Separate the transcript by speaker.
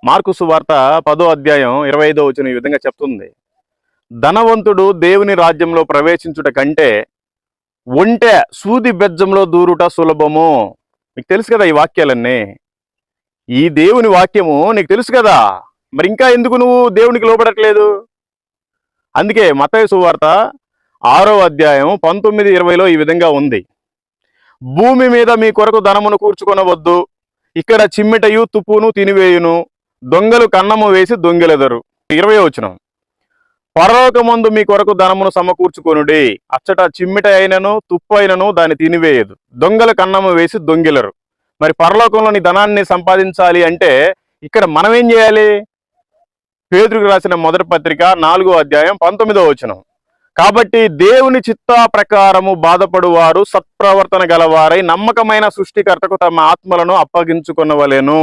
Speaker 1: Mark సువార్త 10వ అధ్యాయం 25వ వచనం ఈ విధంగా చెప్తుంది. ధనవంతుడు దేవుని రాజ్యంలో ప్రవేశించుట కంటే ఒంటె సూది బెజ్జంలో దూరుట సులభము. మీకు తెలుసు కదా ఈ వాక్యాలన్నీ. ఈ దేవుని వాక్యము నీకు తెలుసు కదా, మరి ఇంకా ఎందుకు నువ్వు దేవునికి లోబడట్లేదు? అందుకే మత్తయి సువార్త 6వ అధ్యాయం 19-20లో ఈ విధంగా ఉంది. భూమి మీద మీ కొరకు ధనమును కూర్చుకొనవద్దు, ఇక్కడ చిమ్మిటయు తుప్పును తినివేయును, దొంగలు కన్నము వేసి దొంగిలెదరు. 20వ వచనం, పరలోకమందు మీ కొరకు ధనమును సమకూర్చుకొనుడి, అచ్చట చిమ్మిట అయినను తుప్పు అయినను దాన్ని తినివేయదు, దొంగలు కన్నము వేసి దొంగిలరు. మరి పరలోకంలోని ధనాన్ని సంపాదించాలి అంటే ఇక్కడ మనం ఏం చేయాలి? పేతురుకు రాసిన మొదటి పత్రిక 4వ అధ్యాయం 19వ వచనం, కాబట్టి దేవుని చిత్త ప్రకారము బాధపడువారు సత్ప్రవర్తన గలవారై నమ్మకమైన సృష్టికర్తకు తమ ఆత్మలను అప్పగించుకొనవలెను.